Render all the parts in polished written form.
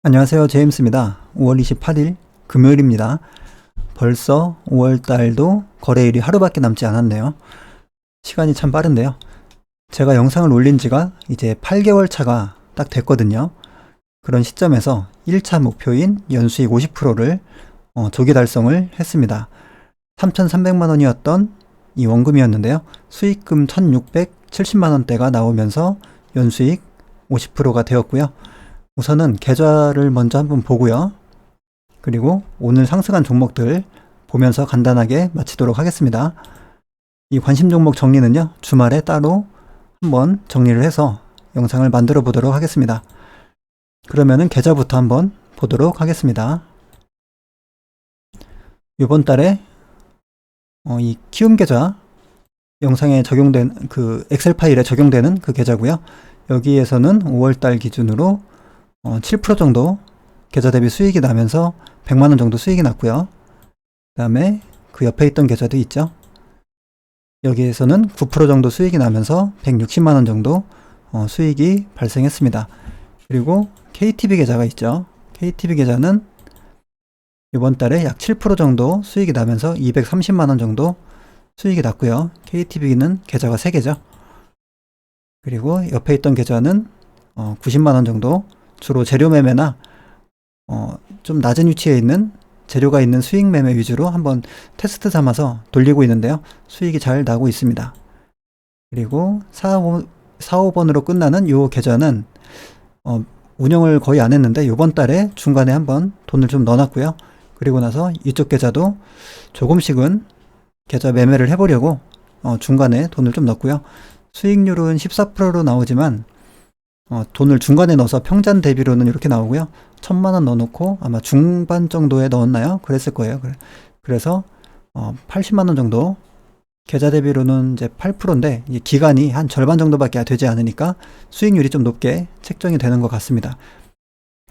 안녕하세요. 제임스입니다. 5월 28일 금요일입니다. 벌써 5월달도 거래일이 하루밖에 남지 않았네요. 시간이 참 빠른데요. 제가 영상을 올린 지가 이제 8개월 차가 딱 됐거든요. 그런 시점에서 1차 목표인 연수익 50%를 조기 달성을 했습니다. 3,300만 원이었던 이 원금이었는데요. 수익금 1,670만 원대가 나오면서 연수익 50%가 되었고요. 우선은 계좌를 먼저 한번 보고요. 그리고 오늘 상승한 종목들 보면서 간단하게 마치도록 하겠습니다. 이 관심 종목 정리는요, 주말에 따로 한번 정리를 해서 영상을 만들어 보도록 하겠습니다. 그러면은 계좌부터 한번 보도록 하겠습니다. 이번 달에 이 키움 계좌 영상에 적용된 그 엑셀 파일에 적용되는 그 계좌고요. 여기에서는 5월달 기준으로 7% 정도 계좌 대비 수익이 나면서 100만원 정도 수익이 났고요. 그 다음에 그 옆에 있던 계좌도 있죠. 여기에서는 9% 정도 수익이 나면서 160만원 정도 수익이 발생했습니다. 그리고 KTB 계좌가 있죠. KTB 계좌는 이번 달에 약 7% 정도 수익이 나면서 230만원 정도 수익이 났고요. KTB는 계좌가 3개죠. 그리고 옆에 있던 계좌는 90만원 정도 주로 재료 매매나 좀 낮은 위치에 있는 재료가 있는 수익 매매 위주로 한번 테스트 삼아서 돌리고 있는데요. 수익이 잘 나고 있습니다. 그리고 45번으로 끝나는 이 계좌는 운영을 거의 안 했는데 이번 달에 중간에 한번 돈을 좀 넣어놨고요. 그리고 나서 이쪽 계좌도 조금씩은 계좌 매매를 해보려고 중간에 돈을 좀 넣었고요. 수익률은 14%로 나오지만 돈을 중간에 넣어서 평잔 대비로는 이렇게 나오고요. 1,000만원 넣어놓고 아마 중반 정도에 넣었나요? 그랬을 거예요. 그래서 80만원 정도 계좌 대비로는 이제 8%인데 기간이 한 절반 정도밖에 되지 않으니까 수익률이 좀 높게 책정이 되는 것 같습니다.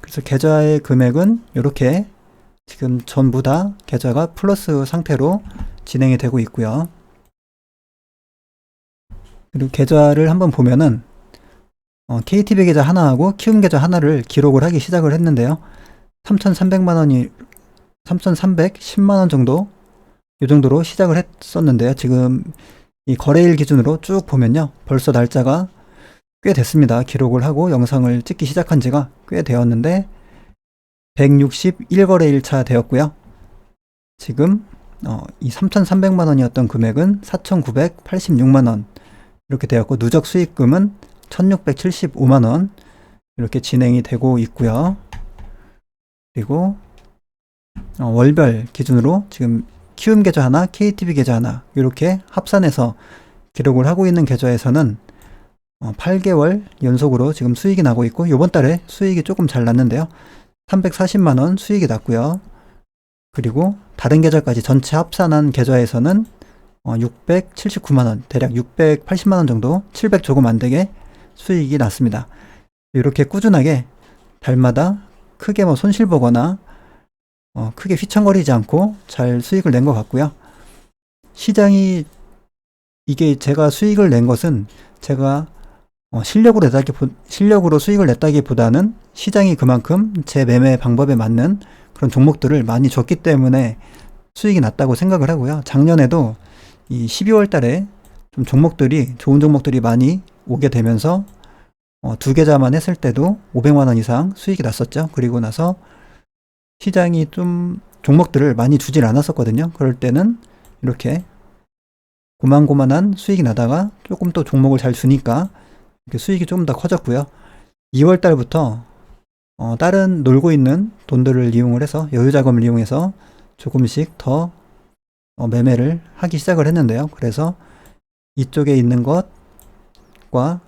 그래서 계좌의 금액은 이렇게 지금 전부 다 계좌가 플러스 상태로 진행이 되고 있고요. 그리고 계좌를 한번 보면은 KTB 계좌 하나하고 키움 계좌 하나를 기록을 하기 시작을 했는데요. 3,310만원 정도 이 정도로 시작을 했었는데요. 지금 이 거래일 기준으로 쭉 보면요. 벌써 날짜가 꽤 됐습니다. 기록을 하고 영상을 찍기 시작한 지가 꽤 되었는데 161거래일 차 되었고요. 지금 이 3,300만원이었던 금액은 4,986만원 이렇게 되었고 누적 수익금은 1,675만원 이렇게 진행이 되고 있고요. 그리고 월별 기준으로 지금 키움 계좌 하나, KTB 계좌 하나 이렇게 합산해서 기록을 하고 있는 계좌에서는 8개월 연속으로 지금 수익이 나고 있고 이번 달에 수익이 조금 잘 났는데요. 340만원 수익이 났고요. 그리고 다른 계좌까지 전체 합산한 계좌에서는 679만원, 대략 680만원 정도, 700 조금 안 되게 수익이 났습니다. 이렇게 꾸준하게 달마다 크게 손실 보거나 크게 휘청거리지 않고 잘 수익을 낸 것 같고요. 시장이 이게 제가 수익을 낸 것은 제가 실력으로 수익을 냈다기보다는 시장이 그만큼 제 매매 방법에 맞는 그런 종목들을 많이 줬기 때문에 수익이 났다고 생각을 하고요. 작년에도 이 12월 달에 좀 좋은 종목들이 많이 오게 되면서 두 계좌만 했을 때도 500만원 이상 수익이 났었죠. 그리고 나서 시장이 좀 종목들을 많이 주질 않았었거든요. 그럴 때는 이렇게 고만고만한 수익이 나다가 조금 또 종목을 잘 주니까 이렇게 수익이 조금 더 커졌고요. 2월 달부터 다른 놀고 있는 돈들을 이용을 해서 여유 자금을 이용해서 조금씩 더 매매를 하기 시작을 했는데요. 그래서 이쪽에 있는 것과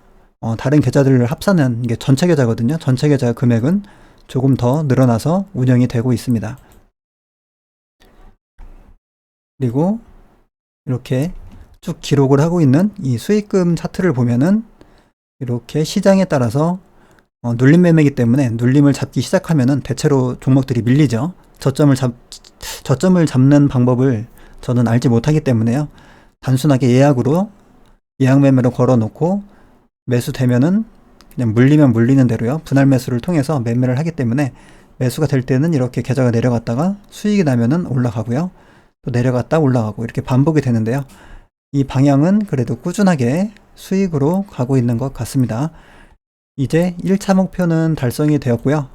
다른 계좌들을 합산한 게 전체 계좌거든요. 전체 계좌 금액은 조금 더 늘어나서 운영이 되고 있습니다. 그리고 이렇게 쭉 기록을 하고 있는 이 수익금 차트를 보면은 이렇게 시장에 따라서 눌림 매매이기 때문에 눌림을 잡기 시작하면은 대체로 종목들이 밀리죠. 저점을 잡는 방법을 저는 알지 못하기 때문에요. 단순하게 예약 매매로 걸어 놓고 매수되면은 그냥 물리면 물리는 대로요. 분할 매수를 통해서 매매를 하기 때문에 매수가 될 때는 이렇게 계좌가 내려갔다가 수익이 나면은 올라가고요. 또 내려갔다 올라가고 이렇게 반복이 되는데요. 이 방향은 그래도 꾸준하게 수익으로 가고 있는 것 같습니다. 이제 1차 목표는 달성이 되었고요.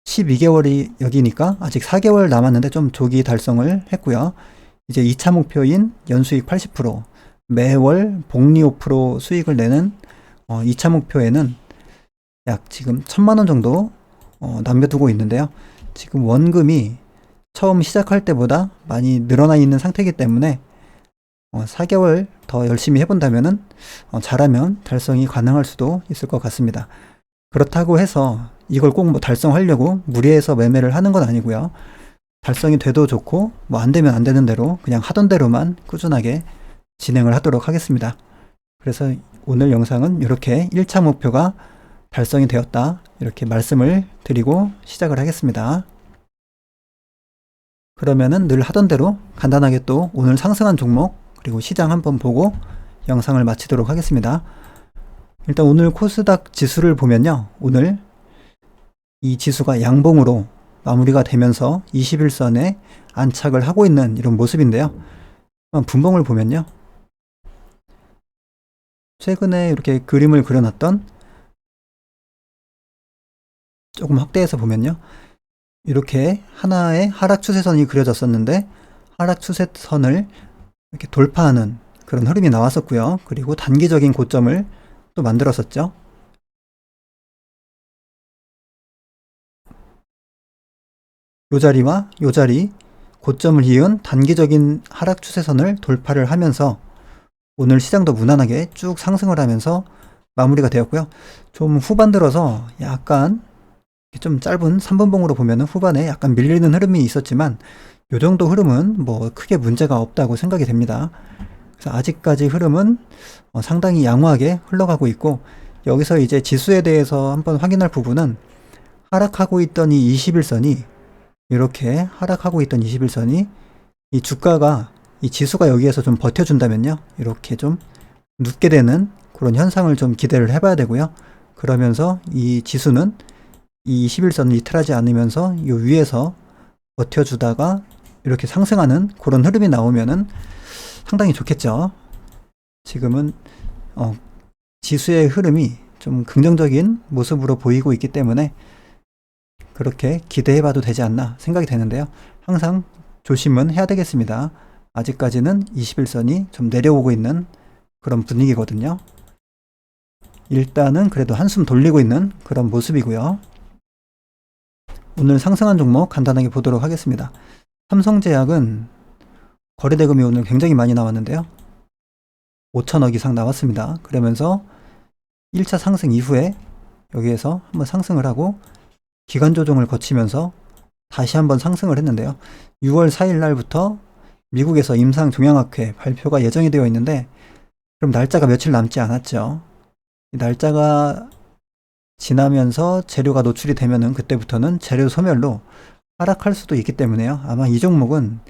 12개월이 여기니까 아직 4개월 남았는데 좀 조기 달성을 했고요. 이제 2차 목표인 연수익 80%, 매월 복리 5% 수익을 내는 2차 목표에는 약 지금 1,000만 원 정도 남겨두고 있는데요. 지금 원금이 처음 시작할 때보다 많이 늘어나 있는 상태이기 때문에 4개월 더 열심히 해본다면은 잘하면 달성이 가능할 수도 있을 것 같습니다. 그렇다고 해서 이걸 꼭 뭐 달성하려고 무리해서 매매를 하는 건 아니고요. 달성이 돼도 좋고 뭐 안 되면 안 되는 대로 그냥 하던 대로만 꾸준하게 진행을 하도록 하겠습니다. 그래서 오늘 영상은 이렇게 1차 목표가 달성이 되었다 이렇게 말씀을 드리고 시작을 하겠습니다. 그러면은 늘 하던 대로 간단하게 또 오늘 상승한 종목 그리고 시장 한번 보고 영상을 마치도록 하겠습니다. 일단 오늘 코스닥 지수를 보면요. 오늘 이 지수가 양봉으로 마무리가 되면서 21선에 안착을 하고 있는 이런 모습인데요. 분봉을 보면요. 최근에 이렇게 그림을 그려놨던 조금 확대해서 보면요. 이렇게 하나의 하락 추세선이 그려졌었는데 하락 추세선을 이렇게 돌파하는 그런 흐름이 나왔었고요. 그리고 단기적인 고점을 또 만들었었죠. 요 자리와 요 자리 고점을 이은 단기적인 하락 추세선을 돌파를 하면서 오늘 시장도 무난하게 쭉 상승을 하면서 마무리가 되었고요. 좀 후반 들어서 약간 좀 짧은 3분봉으로 보면은 후반에 약간 밀리는 흐름이 있었지만 요 정도 흐름은 뭐 크게 문제가 없다고 생각이 됩니다. 그래서 아직까지 흐름은 상당히 양호하게 흘러가고 있고 여기서 이제 지수에 대해서 한번 확인할 부분은 하락하고 있던 이 21선이 이렇게 하락하고 있던 21선이 이 주가가 이 지수가 여기에서 좀 버텨준다면요. 이렇게 좀 눕게 되는 그런 현상을 좀 기대를 해봐야 되고요. 그러면서 이 지수는 이 21선을 이탈하지 않으면서 이 위에서 버텨주다가 이렇게 상승하는 그런 흐름이 나오면은 상당히 좋겠죠. 지금은 지수의 흐름이 좀 긍정적인 모습으로 보이고 있기 때문에 그렇게 기대해봐도 되지 않나 생각이 되는데요. 항상 조심은 해야 되겠습니다. 아직까지는 21선이 좀 내려오고 있는 그런 분위기거든요. 일단은 그래도 한숨 돌리고 있는 그런 모습이고요. 오늘 상승한 종목 간단하게 보도록 하겠습니다. 삼성제약은 거래대금이 오늘 굉장히 많이 나왔는데요. 5천억 이상 나왔습니다. 그러면서 1차 상승 이후에 여기에서 한번 상승을 하고 기간 조정을 거치면서 다시 한번 상승을 했는데요. 6월 4일 날부터 미국에서 임상 종양학회 발표가 예정이 되어 있는데 그럼 날짜가 며칠 남지 않았죠. 날짜가 지나면서 재료가 노출이 되면은 그때부터는 재료 소멸로 하락할 수도 있기 때문에요. 아마 이 종목은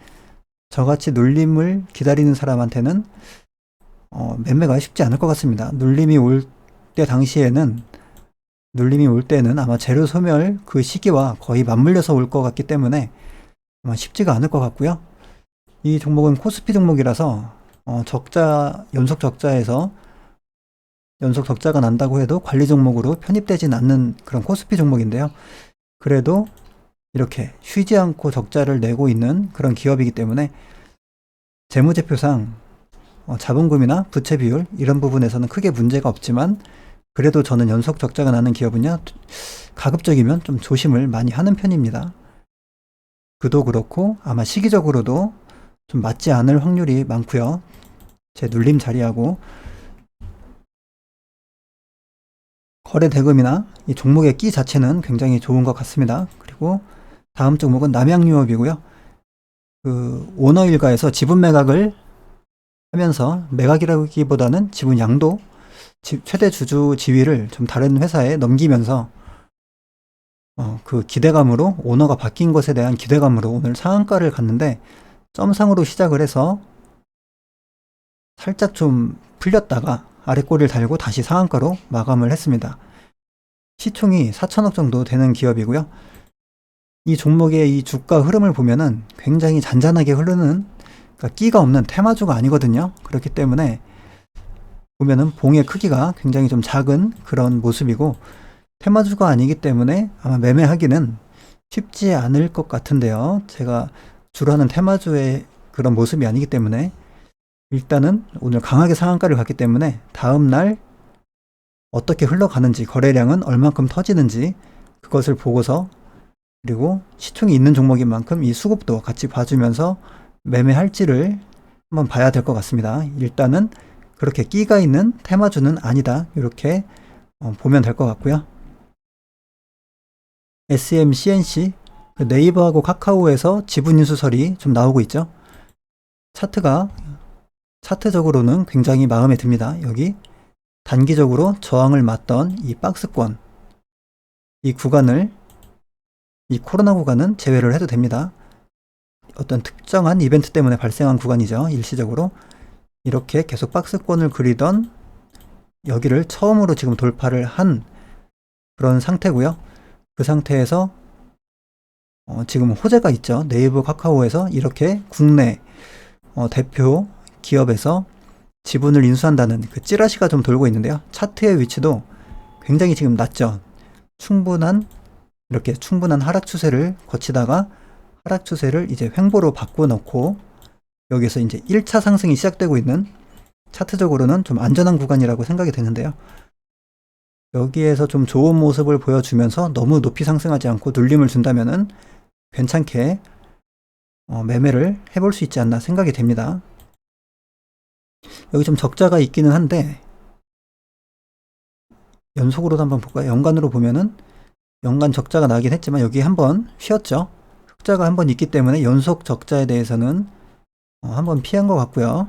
저같이 눌림을 기다리는 사람한테는 매매가 쉽지 않을 것 같습니다. 눌림이 올 때는 아마 재료 소멸 그 시기와 거의 맞물려서 올 것 같기 때문에 아마 쉽지가 않을 것 같고요. 이 종목은 코스피 종목이라서 연속 적자에서 연속 적자가 난다고 해도 관리 종목으로 편입되진 않는 그런 코스피 종목인데요. 그래도 이렇게 쉬지 않고 적자를 내고 있는 그런 기업이기 때문에 재무제표상 자본금이나 부채 비율 이런 부분에서는 크게 문제가 없지만 그래도 저는 연속 적자가 나는 기업은요 가급적이면 좀 조심을 많이 하는 편입니다. 그도 그렇고 아마 시기적으로도 좀 맞지 않을 확률이 많고요. 제 눌림 자리하고 거래 대금이나 이 종목의 끼 자체는 굉장히 좋은 것 같습니다. 그리고 다음 종목은 남양유업이고요. 그 오너 일가에서 지분 매각을 하면서 매각이라기보다는 지분 양도 최대 주주 지위를 좀 다른 회사에 넘기면서 그 기대감으로 오너가 바뀐 것에 대한 기대감으로 오늘 상한가를 갔는데 점상으로 시작을 해서 살짝 좀 풀렸다가 아래 꼬리를 달고 다시 상한가로 마감을 했습니다. 시총이 4천억 정도 되는 기업이고요. 이 종목의 이 주가 흐름을 보면은 굉장히 잔잔하게 흐르는, 그러니까 끼가 없는 테마주가 아니거든요. 그렇기 때문에 보면은 봉의 크기가 굉장히 좀 작은 그런 모습이고, 테마주가 아니기 때문에 아마 매매하기는 쉽지 않을 것 같은데요. 제가 주로 하는 테마주의 그런 모습이 아니기 때문에 일단은 오늘 강하게 상한가를 갔기 때문에 다음날 어떻게 흘러가는지, 거래량은 얼만큼 터지는지 그것을 보고서, 그리고 시총이 있는 종목인 만큼 이 수급도 같이 봐주면서 매매할지를 한번 봐야 될 것 같습니다. 일단은 그렇게 끼가 있는 테마주는 아니다, 이렇게 보면 될 것 같고요. SM, CNC, 네이버하고 카카오에서 지분 인수설이 좀 나오고 있죠. 차트적으로는 굉장히 마음에 듭니다. 여기 단기적으로 저항을 맞던 이 박스권, 이 구간을, 이 코로나 구간은 제외를 해도 됩니다. 어떤 특정한 이벤트 때문에 발생한 구간이죠. 일시적으로 이렇게 계속 박스권을 그리던 여기를 처음으로 지금 돌파를 한 그런 상태고요. 그 상태에서 지금 호재가 있죠. 네이버, 카카오에서 이렇게 국내 대표 기업에서 지분을 인수한다는 그 찌라시가 좀 돌고 있는데요. 차트의 위치도 굉장히 지금 낮죠. 충분한 하락 추세를 거치다가 하락 추세를 이제 횡보로 바꿔놓고 여기서 이제 1차 상승이 시작되고 있는, 차트적으로는 좀 안전한 구간이라고 생각이 되는데요. 여기에서 좀 좋은 모습을 보여주면서 너무 높이 상승하지 않고 눌림을 준다면은 괜찮게 매매를 해볼 수 있지 않나 생각이 됩니다. 여기 좀 적자가 있기는 한데 연속으로도 한번 볼까요? 연간으로 보면은 연간 적자가 나긴 했지만 여기 한번 쉬었죠. 흑자가 한번 있기 때문에 연속 적자에 대해서는 한번 피한 것 같고요.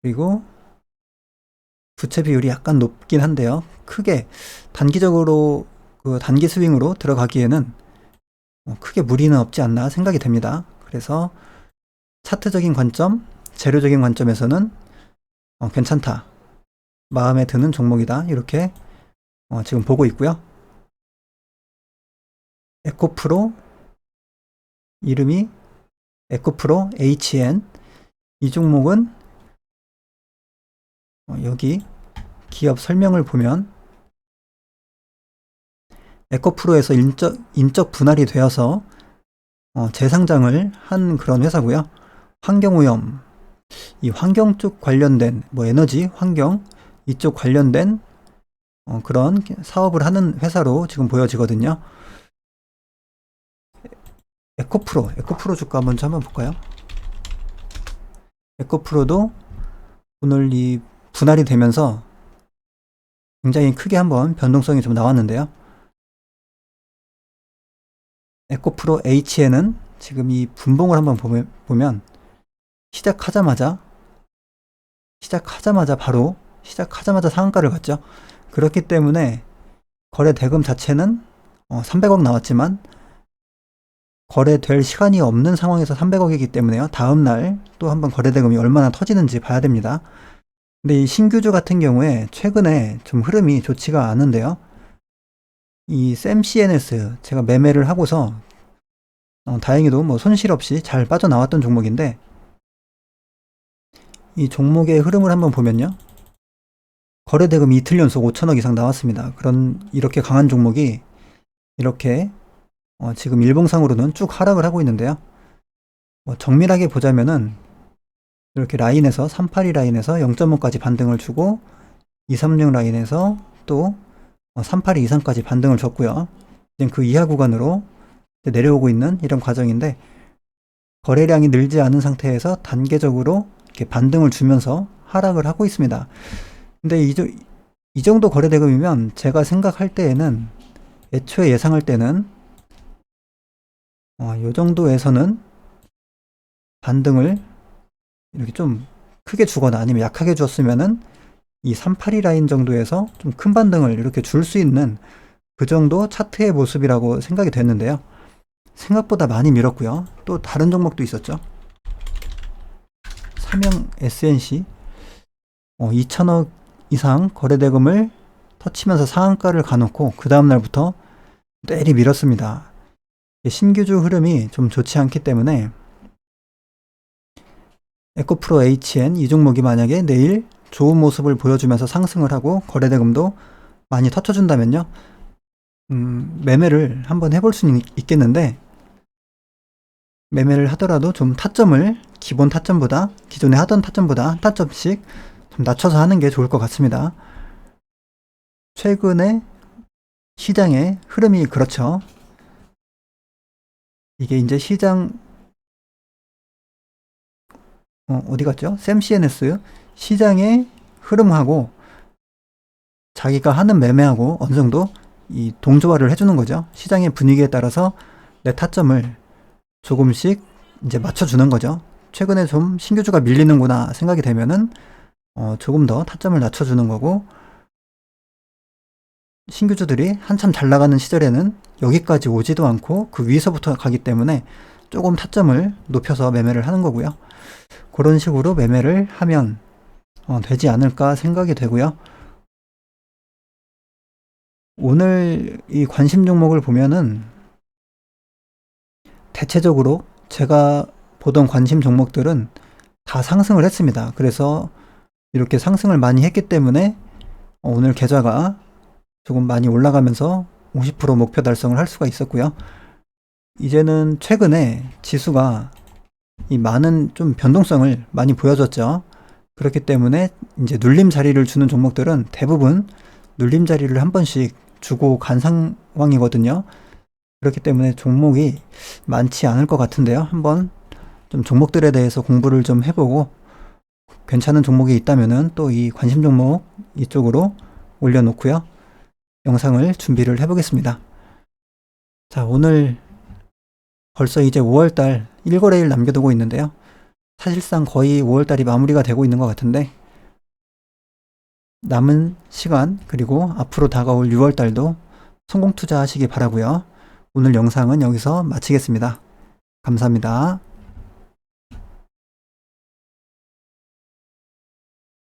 그리고 부채 비율이 약간 높긴 한데요. 크게 단기적으로 그 단기 스윙으로 들어가기에는 크게 무리는 없지 않나 생각이 됩니다. 그래서 차트적인 관점, 재료적인 관점에서는 괜찮다, 마음에 드는 종목이다, 이렇게 지금 보고 있고요. 에코프로, 이름이 에코프로 HN, 이 종목은 여기 기업 설명을 보면 에코프로에서 인적 분할이 되어서 재상장을 한 그런 회사고요. 환경오염, 이 환경 쪽 관련된 에너지, 환경 이쪽 관련된 그런 사업을 하는 회사로 지금 보여지거든요. 에코프로 주가 먼저 한번 볼까요? 에코프로도 오늘 이 분할이 되면서 굉장히 크게 한번 변동성이 좀 나왔는데요. 에코프로 HN은 지금 이 분봉을 한번 보면 시작하자마자 상한가를 갔죠. 그렇기 때문에 거래 대금 자체는 300억 나왔지만 거래될 시간이 없는 상황에서 300억이기 때문에요. 다음날 또 한번 거래 대금이 얼마나 터지는지 봐야 됩니다. 근데 이 신규주 같은 경우에 최근에 좀 흐름이 좋지가 않은데요. 이 샘CNS 제가 매매를 하고서 다행히도 손실 없이 잘 빠져나왔던 종목인데, 이 종목의 흐름을 한번 보면요. 거래 대금이 이틀 연속 5천억 이상 나왔습니다. 이렇게 강한 종목이 이렇게 지금 일봉상으로는 쭉 하락을 하고 있는데요. 정밀하게 보자면은 이렇게 라인에서 382 라인에서 0.5까지 반등을 주고 236 라인에서 또 382 이상까지 반등을 줬고요. 이제 그 이하 구간으로 내려오고 있는 이런 과정인데, 거래량이 늘지 않은 상태에서 단계적으로 이렇게 반등을 주면서 하락을 하고 있습니다. 근데 이 정도 거래 대금이면 제가 생각할 때에는, 애초에 예상할 때는 요 정도에서는 반등을 이렇게 좀 크게 주거나 아니면 약하게 줬으면은 이 382 라인 정도에서 좀 큰 반등을 이렇게 줄 수 있는 그 정도 차트의 모습이라고 생각이 됐는데요. 생각보다 많이 밀었고요. 또 다른 종목도 있었죠. 삼형 SNC 2천억 이상 거래대금을 터치면서 상한가를 가놓고 그 다음날부터 때리 밀었습니다. 신규주 흐름이 좀 좋지 않기 때문에 에코프로 HN 이 종목이 만약에 내일 좋은 모습을 보여주면서 상승을 하고 거래대금도 많이 터쳐준다면요, 매매를 한번 해볼 수는 있겠는데, 매매를 하더라도 좀 타점을 기존에 하던 타점보다 한 타점씩 좀 낮춰서 하는 게 좋을 것 같습니다. 최근에 시장의 흐름이 그렇죠. 이게 이제 시장 어디 갔죠? 샘CNS 시장의 흐름하고 자기가 하는 매매하고 어느 정도 이 동조화를 해주는 거죠. 시장의 분위기에 따라서 내 타점을 조금씩 이제 맞춰주는 거죠. 최근에 좀 신규주가 밀리는구나 생각이 되면은 조금 더 타점을 낮춰주는 거고, 신규주들이 한참 잘 나가는 시절에는 여기까지 오지도 않고 그 위에서부터 가기 때문에 조금 타점을 높여서 매매를 하는 거고요. 그런 식으로 매매를 하면 되지 않을까 생각이 되고요. 오늘 이 관심 종목을 보면은 대체적으로 제가 보던 관심 종목들은 다 상승을 했습니다. 그래서 이렇게 상승을 많이 했기 때문에 오늘 계좌가 조금 많이 올라가면서 50% 목표 달성을 할 수가 있었고요. 이제는 최근에 지수가 이 많은 좀 변동성을 많이 보여줬죠. 그렇기 때문에 이제 눌림 자리를 주는 종목들은 대부분 눌림 자리를 한 번씩 주고 간 상황이거든요. 그렇기 때문에 종목이 많지 않을 것 같은데요. 한번 좀 종목들에 대해서 공부를 좀 해보고 괜찮은 종목이 있다면은 또 이 관심 종목 이쪽으로 올려놓고요, 영상을 준비를 해보겠습니다. 자, 오늘 벌써 이제 5월달 1거래일 남겨두고 있는데요. 사실상 거의 5월달이 마무리가 되고 있는 것 같은데, 남은 시간 그리고 앞으로 다가올 6월달도 성공 투자하시기 바라고요. 오늘 영상은 여기서 마치겠습니다. 감사합니다.